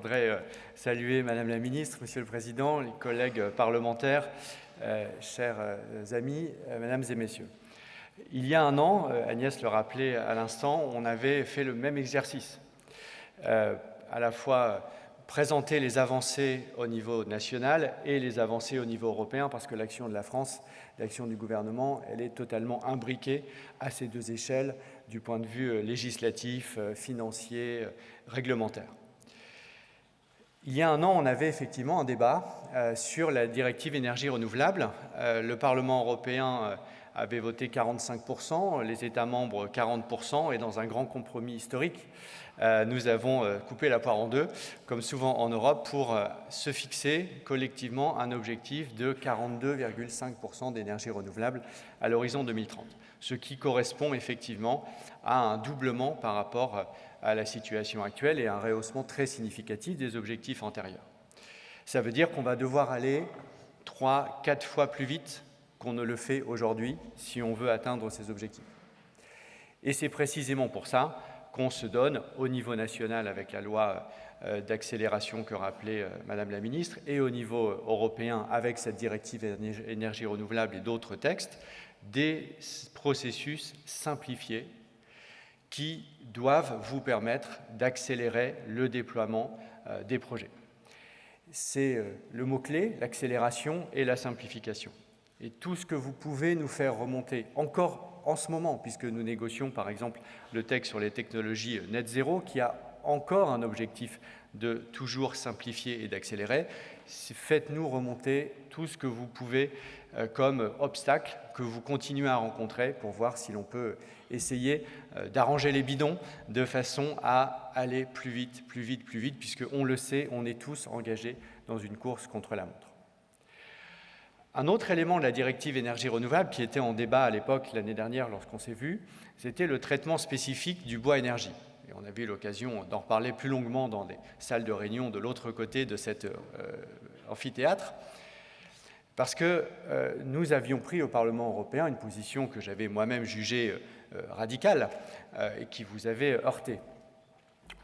voudrais saluer Madame la Ministre, Monsieur le Président, les collègues parlementaires, chers amis, Mesdames et Messieurs. Il y a un an, Agnès le rappelait à l'instant, on avait fait le même exercice. À la fois présenter les avancées au niveau national et les avancées au niveau européen, parce que l'action de la France, l'action du gouvernement, elle est totalement imbriquée à ces deux échelles du point de vue législatif, financier, réglementaire. Il y a un an, on avait effectivement un débat sur la directive énergie renouvelable. Le Parlement européen avait voté 45%, les États membres 40%, et dans un grand compromis historique, nous avons coupé la poire en deux, comme souvent en Europe, pour se fixer collectivement un objectif de 42,5% d'énergie renouvelable à l'horizon 2030, ce qui correspond effectivement à un doublement par rapport à la situation actuelle et un rehaussement très significatif des objectifs antérieurs. Ça veut dire qu'on va devoir aller 3-4 fois plus vite qu'on ne le fait aujourd'hui si on veut atteindre ces objectifs. Et c'est précisément pour ça qu'on se donne au niveau national avec la loi d'accélération que rappelait Madame la Ministre et au niveau européen avec cette directive énergie renouvelable et d'autres textes, des processus simplifiés qui doivent vous permettre d'accélérer le déploiement des projets. C'est le mot-clé, l'accélération et la simplification. Et tout ce que vous pouvez nous faire remonter encore en ce moment, puisque nous négocions par exemple le texte sur les technologies net zéro, qui a encore un objectif de toujours simplifier et d'accélérer, faites-nous remonter tout ce que vous pouvez comme obstacle que vous continuez à rencontrer pour voir si l'on peut essayer d'arranger les bidons de façon à aller plus vite, puisqu'on le sait, on est tous engagés dans une course contre la montre. Un autre élément de la directive énergie renouvelable qui était en débat à l'époque, l'année dernière, lorsqu'on s'est vu, c'était le traitement spécifique du bois énergie. Et on avait eu l'occasion d'en reparler plus longuement dans des salles de réunion de l'autre côté de cet amphithéâtre, parce que nous avions pris au Parlement européen une position que j'avais moi-même jugée radicale et qui vous avait heurté.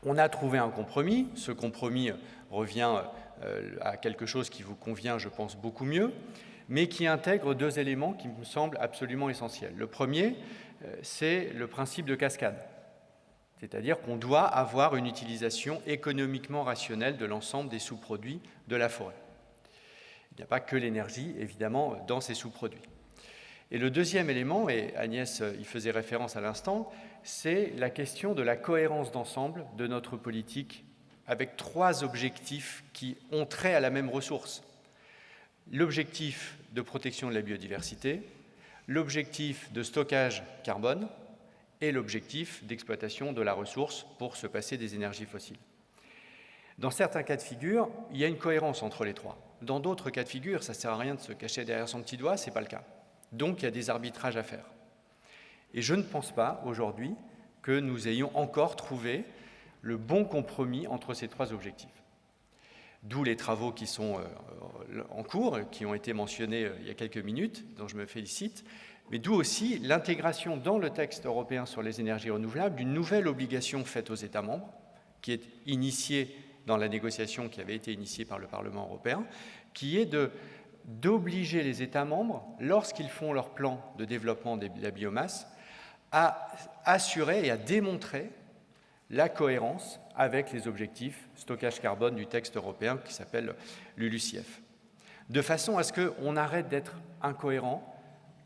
On a trouvé un compromis. Ce compromis revient à quelque chose qui vous convient, je pense, beaucoup mieux, mais qui intègre deux éléments qui me semblent absolument essentiels. Le premier, c'est le principe de cascade, c'est-à-dire qu'on doit avoir une utilisation économiquement rationnelle de l'ensemble des sous-produits de la forêt. Il n'y a pas que l'énergie, évidemment, dans ces sous-produits. Et le deuxième élément, et Agnès y faisait référence à l'instant, c'est la question de la cohérence d'ensemble de notre politique avec trois objectifs qui ont trait à la même ressource. L'objectif de protection de la biodiversité, l'objectif de stockage carbone et l'objectif d'exploitation de la ressource pour se passer des énergies fossiles. Dans certains cas de figure, il y a une cohérence entre les trois. Dans d'autres cas de figure, ça ne sert à rien de se cacher derrière son petit doigt, ce n'est pas le cas. Donc, il y a des arbitrages à faire. Et je ne pense pas, aujourd'hui, que nous ayons encore trouvé le bon compromis entre ces trois objectifs. D'où les travaux qui sont en cours, qui ont été mentionnés il y a quelques minutes, dont je me félicite, mais d'où aussi l'intégration dans le texte européen sur les énergies renouvelables d'une nouvelle obligation faite aux États membres, qui est initiée dans la négociation qui avait été initiée par le Parlement européen, qui est d'obliger les États membres, lorsqu'ils font leur plan de développement de la biomasse, à assurer et à démontrer la cohérence avec les objectifs stockage carbone du texte européen qui s'appelle LULUCF. De façon à ce qu'on arrête d'être incohérent,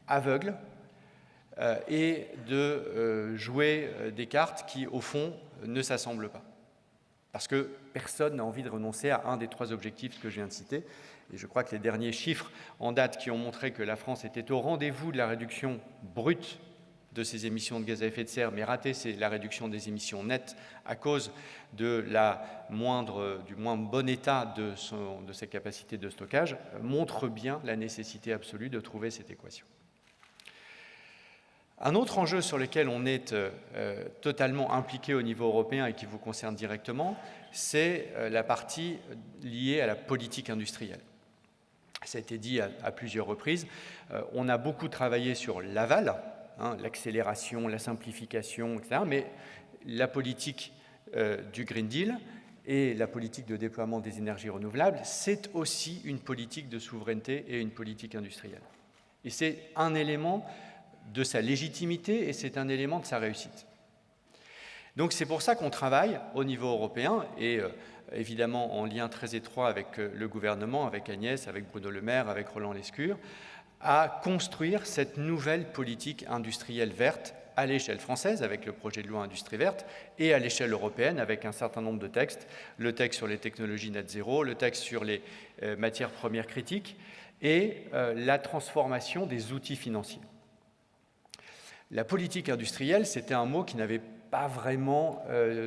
aveugle, et de jouer des cartes qui, au fond, ne s'assemblent pas. Parce que personne n'a envie de renoncer à un des trois objectifs que je viens de citer. Et je crois que les derniers chiffres en date qui ont montré que la France était au rendez-vous de la réduction brute de ses émissions de gaz à effet de serre, mais ratée, c'est la réduction des émissions nettes à cause de du moins bon état de ses capacités de stockage, montre bien la nécessité absolue de trouver cette équation. Un autre enjeu sur lequel on est totalement impliqué au niveau européen et qui vous concerne directement, c'est la partie liée à la politique industrielle. Ça a été dit à plusieurs reprises. On a beaucoup travaillé sur l'aval, l'accélération, la simplification, etc. Mais la politique du Green Deal et la politique de déploiement des énergies renouvelables, c'est aussi une politique de souveraineté et une politique industrielle. Et c'est un élément de sa légitimité et c'est un élément de sa réussite. Donc c'est pour ça qu'on travaille au niveau européen et évidemment en lien très étroit avec le gouvernement, avec Agnès, avec Bruno Le Maire, avec Roland Lescure, à construire cette nouvelle politique industrielle verte à l'échelle française avec le projet de loi Industrie verte et à l'échelle européenne avec un certain nombre de textes, le texte sur les technologies net zéro, le texte sur les matières premières critiques et la transformation des outils financiers. La politique industrielle, c'était un mot qui n'avait pas vraiment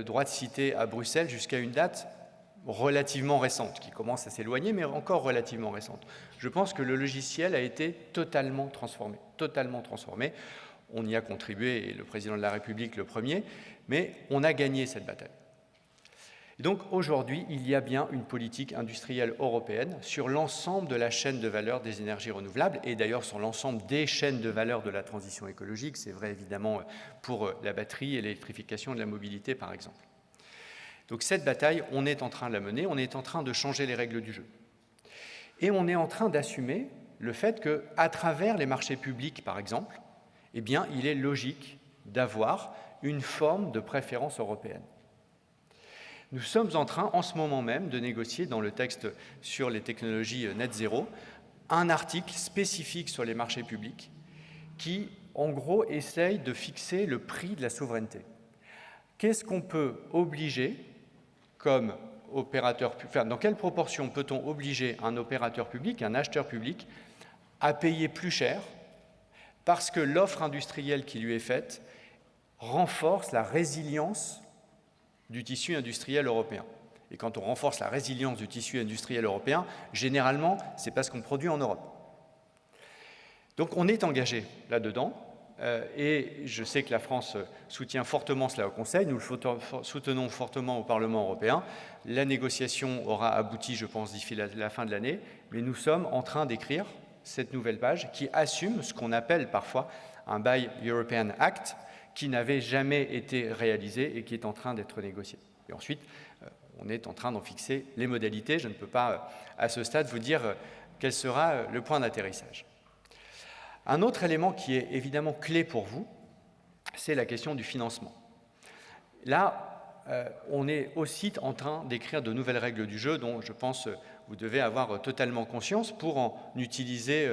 droit de citer à Bruxelles jusqu'à une date relativement récente, qui commence à s'éloigner, mais encore relativement récente. Je pense que le logiciel a été totalement transformé, totalement transformé. On y a contribué, et le président de la République le premier, mais on a gagné cette bataille. Et donc aujourd'hui, il y a bien une politique industrielle européenne sur l'ensemble de la chaîne de valeur des énergies renouvelables et d'ailleurs sur l'ensemble des chaînes de valeur de la transition écologique. C'est vrai évidemment pour la batterie et l'électrification de la mobilité par exemple. Donc cette bataille, on est en train de la mener, on est en train de changer les règles du jeu. Et on est en train d'assumer le fait qu'à travers les marchés publics par exemple, eh bien, il est logique d'avoir une forme de préférence européenne. Nous sommes en train, en ce moment même, de négocier dans le texte sur les technologies net zéro, un article spécifique sur les marchés publics qui, en gros, essaye de fixer le prix de la souveraineté. Qu'est-ce qu'on peut obliger comme opérateur, enfin, dans quelle proportion peut-on obliger un opérateur public, un acheteur public, à payer plus cher parce que l'offre industrielle qui lui est faite renforce la résilience du tissu industriel européen. Et quand on renforce la résilience du tissu industriel européen, généralement, c'est parce qu'on produit en Europe. Donc on est engagé là-dedans, et je sais que la France soutient fortement cela au Conseil, nous le soutenons fortement au Parlement européen. La négociation aura abouti, je pense, d'ici la fin de l'année, mais nous sommes en train d'écrire cette nouvelle page qui assume ce qu'on appelle parfois un Buy European Act qui n'avait jamais été réalisé et qui est en train d'être négocié. Et ensuite, on est en train d'en fixer les modalités. Je ne peux pas, à ce stade, vous dire quel sera le point d'atterrissage. Un autre élément qui est évidemment clé pour vous, c'est la question du financement. Là, on est aussi en train d'écrire de nouvelles règles du jeu dont je pense vous devez avoir totalement conscience pour en utiliser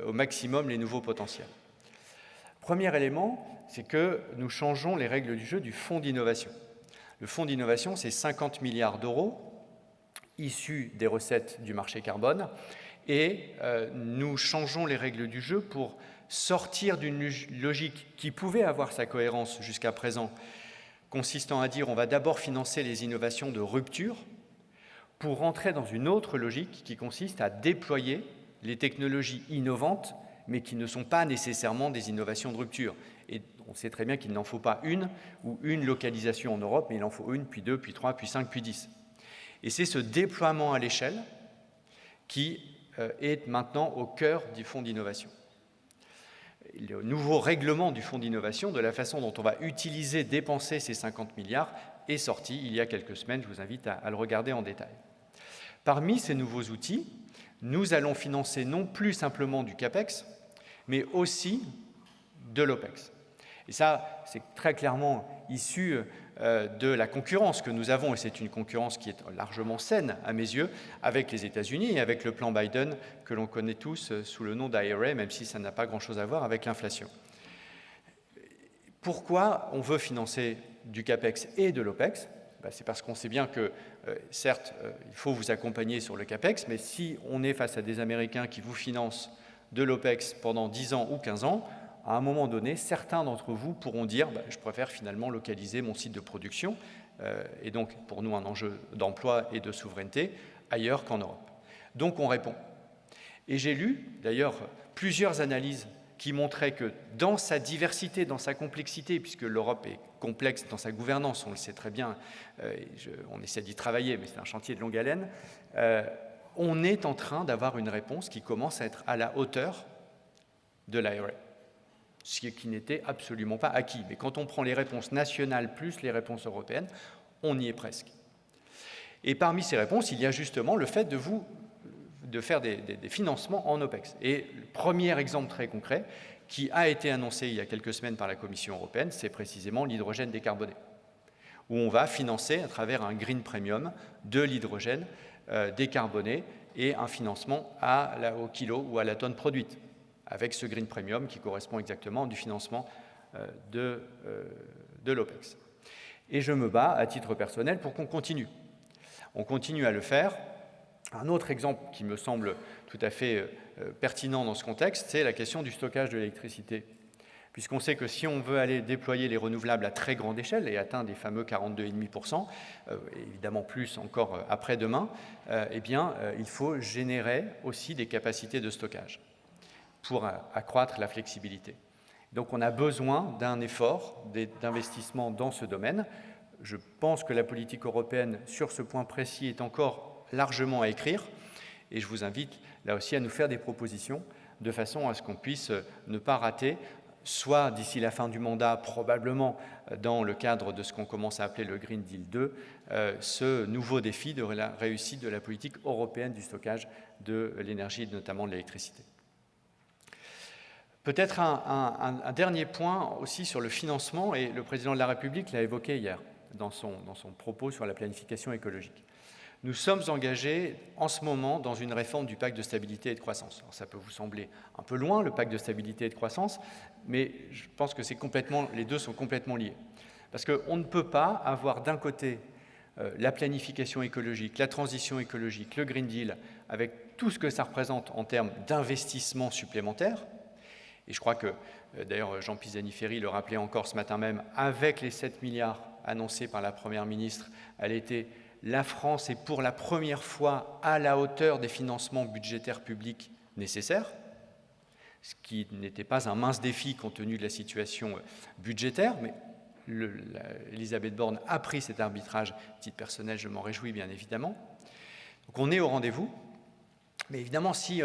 au maximum les nouveaux potentiels. Premier élément, c'est que nous changeons les règles du jeu du fonds d'innovation. Le fonds d'innovation, c'est 50 milliards d'euros issus des recettes du marché carbone et nous changeons les règles du jeu pour sortir d'une logique qui pouvait avoir sa cohérence jusqu'à présent, consistant à dire on va d'abord financer les innovations de rupture pour rentrer dans une autre logique qui consiste à déployer les technologies innovantes mais qui ne sont pas nécessairement des innovations de rupture. Et on sait très bien qu'il n'en faut pas une ou une localisation en Europe, mais il en faut une, puis deux, puis trois, puis cinq, puis 10. Et c'est ce déploiement à l'échelle qui est maintenant au cœur du fonds d'innovation. Le nouveau règlement du fonds d'innovation, de la façon dont on va utiliser, dépenser ces 50 milliards, est sorti il y a quelques semaines. Je vous invite à le regarder en détail. Parmi ces nouveaux outils, nous allons financer non plus simplement du CAPEX, mais aussi de l'OPEX. Et ça, c'est très clairement issu de la concurrence que nous avons, et c'est une concurrence qui est largement saine à mes yeux, avec les États-Unis et avec le plan Biden que l'on connaît tous sous le nom d'IRA, même si ça n'a pas grand-chose à voir avec l'inflation. Pourquoi on veut financer du CAPEX et de l'OPEX ? C'est parce qu'on sait bien que, certes, il faut vous accompagner sur le CAPEX, mais si on est face à des Américains qui vous financent de l'OPEX pendant 10 ans ou 15 ans, à un moment donné, certains d'entre vous pourront dire « je préfère finalement localiser mon site de production », et donc pour nous un enjeu d'emploi et de souveraineté, ailleurs qu'en Europe. Donc on répond. Et j'ai lu d'ailleurs plusieurs analyses qui montraient que dans sa diversité, dans sa complexité, puisque l'Europe est complexe dans sa gouvernance, on le sait très bien, on essaie d'y travailler, mais c'est un chantier de longue haleine, on est en train d'avoir une réponse qui commence à être à la hauteur de l'IRA, ce qui n'était absolument pas acquis. Mais quand on prend les réponses nationales plus les réponses européennes, on y est presque. Et parmi ces réponses, il y a justement le fait de faire des financements en OPEX. Et le premier exemple très concret qui a été annoncé il y a quelques semaines par la Commission européenne, c'est précisément l'hydrogène décarboné, où on va financer à travers un green premium de l'hydrogène décarboné et un financement au kilo ou à la tonne produite, avec ce green premium qui correspond exactement du financement de l'OPEX. Et je me bats à titre personnel pour qu'on continue. On continue à le faire. Un autre exemple qui me semble tout à fait pertinent dans ce contexte, c'est la question du stockage de l'électricité. Puisqu'on sait que si on veut aller déployer les renouvelables à très grande échelle et atteindre les fameux 42,5%, évidemment plus encore après-demain, il faut générer aussi des capacités de stockage pour accroître la flexibilité. Donc on a besoin d'un effort d'investissement dans ce domaine. Je pense que la politique européenne sur ce point précis est encore largement à écrire et je vous invite là aussi à nous faire des propositions de façon à ce qu'on puisse ne pas rater, soit d'ici la fin du mandat, probablement dans le cadre de ce qu'on commence à appeler le Green Deal 2, ce nouveau défi de la réussite de la politique européenne du stockage de l'énergie, notamment de l'électricité. Peut-être un dernier point aussi sur le financement, et le président de la République l'a évoqué hier dans son propos sur la planification écologique. Nous sommes engagés en ce moment dans une réforme du pacte de stabilité et de croissance. Alors, ça peut vous sembler un peu loin, le pacte de stabilité et de croissance, mais je pense que les deux sont complètement liés. Parce qu'on ne peut pas avoir d'un côté la planification écologique, la transition écologique, le Green Deal, avec tout ce que ça représente en termes d'investissement supplémentaire. Et je crois que, d'ailleurs, Jean Pisani-Ferry le rappelait encore ce matin même, avec les 7 milliards annoncés par la Première ministre à l'été, la France est pour la première fois à la hauteur des financements budgétaires publics nécessaires, ce qui n'était pas un mince défi compte tenu de la situation budgétaire, mais Elisabeth Borne a pris cet arbitrage. À titre personnel, je m'en réjouis bien évidemment. Donc on est au rendez-vous. Mais évidemment, si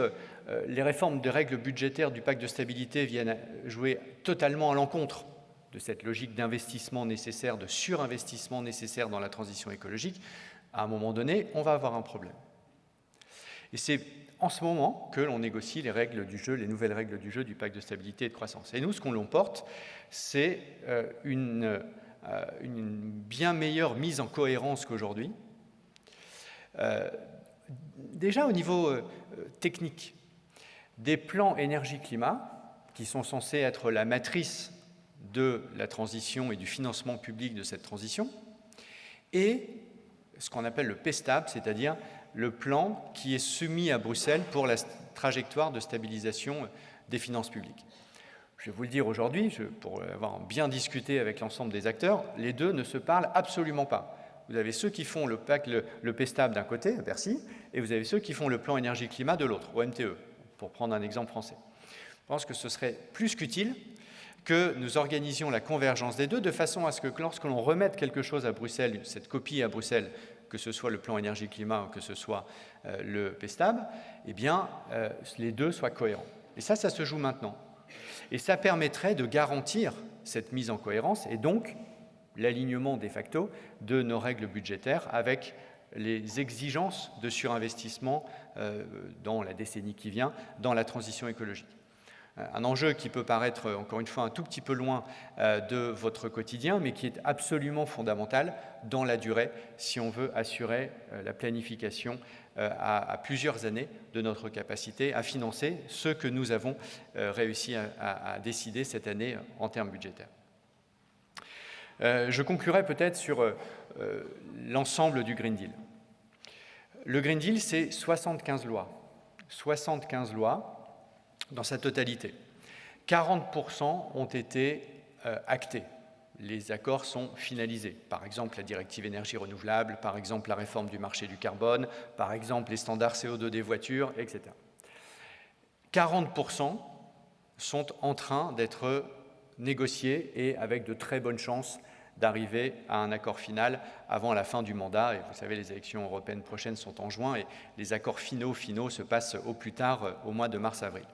les réformes des règles budgétaires du pacte de stabilité viennent jouer totalement à l'encontre de cette logique d'investissement nécessaire, de surinvestissement nécessaire dans la transition écologique, à un moment donné, on va avoir un problème. Et c'est en ce moment que l'on négocie les règles du jeu, les nouvelles règles du jeu du pacte de stabilité et de croissance. Et nous, ce qu'on l'emporte, c'est une bien meilleure mise en cohérence qu'aujourd'hui. Déjà au niveau technique, des plans énergie-climat, qui sont censés être la matrice de la transition et du financement public de cette transition, et ce qu'on appelle le PSTAB, c'est-à-dire le plan qui est soumis à Bruxelles pour la trajectoire de stabilisation des finances publiques. Je vais vous le dire aujourd'hui, pour avoir bien discuté avec l'ensemble des acteurs, les deux ne se parlent absolument pas. Vous avez ceux qui font le PSTAB d'un côté, à Bercy, et vous avez ceux qui font le plan énergie-climat de l'autre, au MTE, pour prendre un exemple français. Je pense que ce serait plus qu'utile que nous organisions la convergence des deux, de façon à ce que lorsque l'on remette quelque chose à Bruxelles, cette copie à Bruxelles, que ce soit le plan énergie-climat ou que ce soit le PSTAB, eh bien, les deux soient cohérents. Et ça se joue maintenant. Et ça permettrait de garantir cette mise en cohérence et donc l'alignement de facto de nos règles budgétaires avec les exigences de surinvestissement dans la décennie qui vient, dans la transition écologique. Un enjeu qui peut paraître, encore une fois, un tout petit peu loin de votre quotidien, mais qui est absolument fondamental dans la durée si on veut assurer la planification à plusieurs années de notre capacité à financer ce que nous avons réussi à décider cette année en termes budgétaires. Je conclurai peut-être sur l'ensemble du Green Deal. Le Green Deal, c'est 75 lois. 75 lois dans sa totalité. 40% ont été actés. Les accords sont finalisés. Par exemple, la directive énergie renouvelable, par exemple, la réforme du marché du carbone, par exemple, les standards CO2 des voitures, etc. 40% sont en train d'être négociés et avec de très bonnes chances d'arriver à un accord final avant la fin du mandat. Et vous savez, les élections européennes prochaines sont en juin et les accords finaux se passent au plus tard au mois de mars-avril.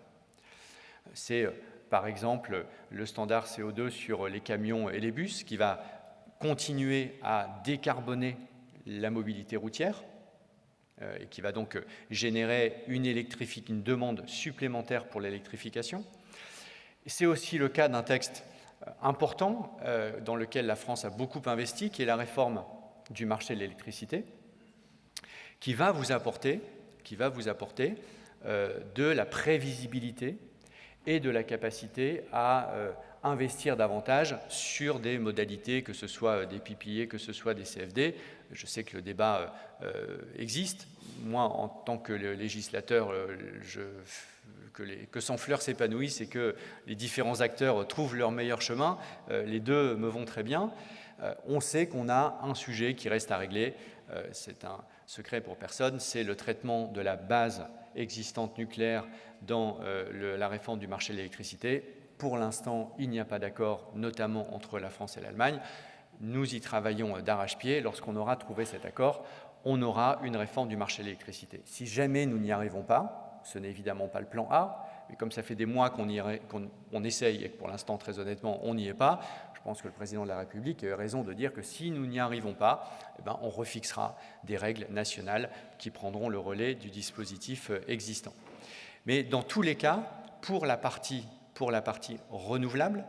C'est par exemple le standard CO2 sur les camions et les bus qui va continuer à décarboner la mobilité routière, et qui va donc générer une demande supplémentaire pour l'électrification. C'est aussi le cas d'un texte important dans lequel la France a beaucoup investi, qui est la réforme du marché de l'électricité, qui va vous apporter de la prévisibilité et de la capacité à investir davantage sur des modalités, que ce soit des PPA, que ce soit des CFD. Je sais que le débat existe. Moi, en tant que législateur, que Sans-Fleur s'épanouisse et que les différents acteurs trouvent leur meilleur chemin, les deux me vont très bien. On sait qu'on a un sujet qui reste à régler, c'est un secret pour personne, c'est le traitement de la base existante nucléaire dans la réforme du marché de l'électricité. Pour l'instant, il n'y a pas d'accord, notamment entre la France et l'Allemagne. Nous y travaillons d'arrache-pied. Lorsqu'on aura trouvé cet accord, on aura une réforme du marché de l'électricité. Si jamais nous n'y arrivons pas, ce n'est évidemment pas le plan A, mais comme ça fait des mois qu'on essaye et que pour l'instant, très honnêtement, on n'y est pas, je pense que le président de la République a raison de dire que si nous n'y arrivons pas, on refixera des règles nationales qui prendront le relais du dispositif existant. Mais dans tous les cas, pour la partie renouvelable,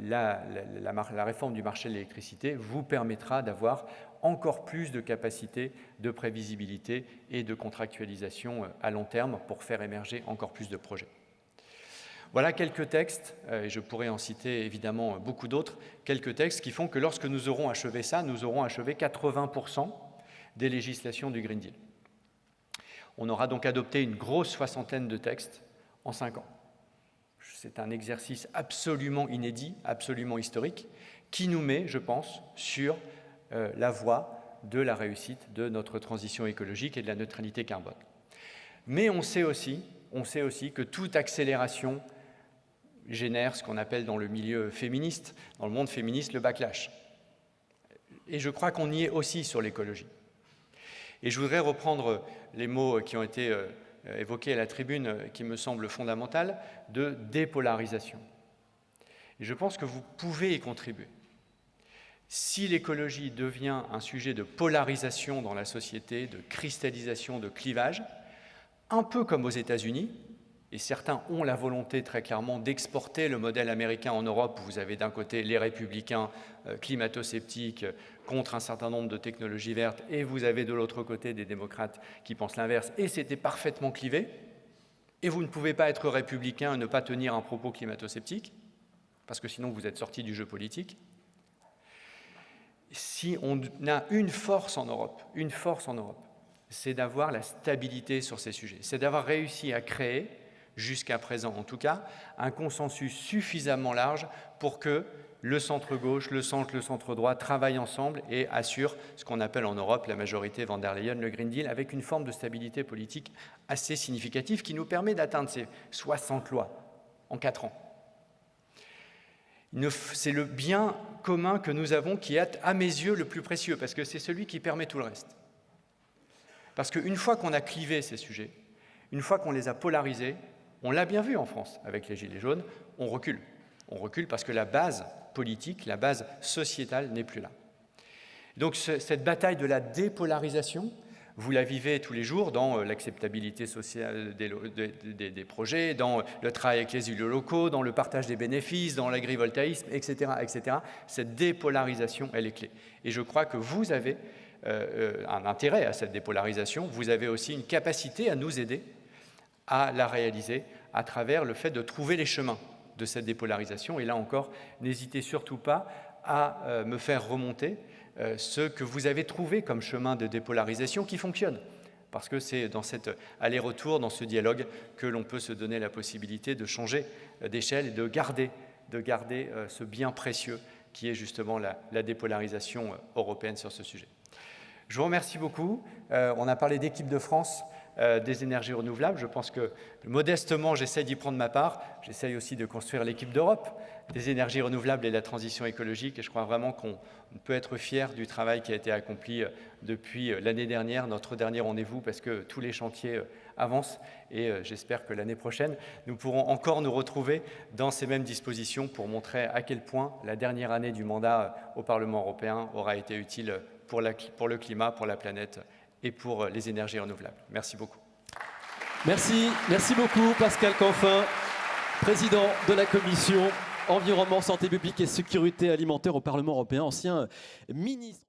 la réforme du marché de l'électricité vous permettra d'avoir encore plus de capacité de prévisibilité et de contractualisation à long terme pour faire émerger encore plus de projets. Voilà quelques textes, et je pourrais en citer évidemment beaucoup d'autres, quelques textes qui font que lorsque nous aurons achevé ça, nous aurons achevé 80% des législations du Green Deal. On aura donc adopté une grosse soixantaine de textes en 5 ans. C'est un exercice absolument inédit, absolument historique, qui nous met, je pense, sur la voie de la réussite de notre transition écologique et de la neutralité carbone. Mais on sait aussi que toute accélération génère ce qu'on appelle dans le milieu féministe, dans le monde féministe, le backlash. Et je crois qu'on y est aussi sur l'écologie. Et je voudrais reprendre les mots qui ont été évoqués à la tribune, qui me semblent fondamentaux, de dépolarisation. Et je pense que vous pouvez y contribuer. Si l'écologie devient un sujet de polarisation dans la société, de cristallisation, de clivage, un peu comme aux États-Unis, et certains ont la volonté très clairement d'exporter le modèle américain en Europe, où vous avez d'un côté les républicains climato-sceptiques contre un certain nombre de technologies vertes, et vous avez de l'autre côté des démocrates qui pensent l'inverse, et c'était parfaitement clivé, et vous ne pouvez pas être républicain et ne pas tenir un propos climato-sceptique, parce que sinon vous êtes sorti du jeu politique. Si on a une force en Europe, c'est d'avoir la stabilité sur ces sujets, c'est d'avoir réussi à créer, jusqu'à présent en tout cas, un consensus suffisamment large pour que le centre-gauche, le centre-droit travaillent ensemble et assurent ce qu'on appelle en Europe la majorité von der Leyen, le Green Deal, avec une forme de stabilité politique assez significative qui nous permet d'atteindre ces 60 lois en 4 ans. C'est le bien commun que nous avons qui est, à mes yeux, le plus précieux, parce que c'est celui qui permet tout le reste. Parce qu'une fois qu'on a clivé ces sujets, une fois qu'on les a polarisés, on l'a bien vu en France avec les Gilets jaunes, on recule. On recule parce que la base politique, la base sociétale n'est plus là. Donc cette bataille de la dépolarisation, vous la vivez tous les jours dans l'acceptabilité sociale des projets, dans le travail avec les élus locaux, dans le partage des bénéfices, dans l'agrivoltaïsme, etc., etc. Cette dépolarisation, elle est clé. Et je crois que vous avez un intérêt à cette dépolarisation, vous avez aussi une capacité à nous aider à la réaliser à travers le fait de trouver les chemins de cette dépolarisation. Et là encore, n'hésitez surtout pas à me faire remonter ce que vous avez trouvé comme chemin de dépolarisation qui fonctionne. Parce que c'est dans cet aller-retour, dans ce dialogue, que l'on peut se donner la possibilité de changer d'échelle et de garder ce bien précieux qui est justement la dépolarisation européenne sur ce sujet. Je vous remercie beaucoup. On a parlé d'équipe de France des énergies renouvelables. Je pense que modestement, j'essaie d'y prendre ma part. J'essaie aussi de construire l'équipe d'Europe des énergies renouvelables et de la transition écologique. Et je crois vraiment qu'on peut être fier du travail qui a été accompli depuis l'année dernière, notre dernier rendez-vous, parce que tous les chantiers avancent. Et j'espère que l'année prochaine, nous pourrons encore nous retrouver dans ces mêmes dispositions pour montrer à quel point la dernière année du mandat au Parlement européen aura été utile pour le climat, pour la planète et pour les énergies renouvelables. Merci beaucoup. Merci beaucoup Pascal Canfin, président de la commission Environnement, Santé publique et Sécurité alimentaire au Parlement européen, ancien ministre.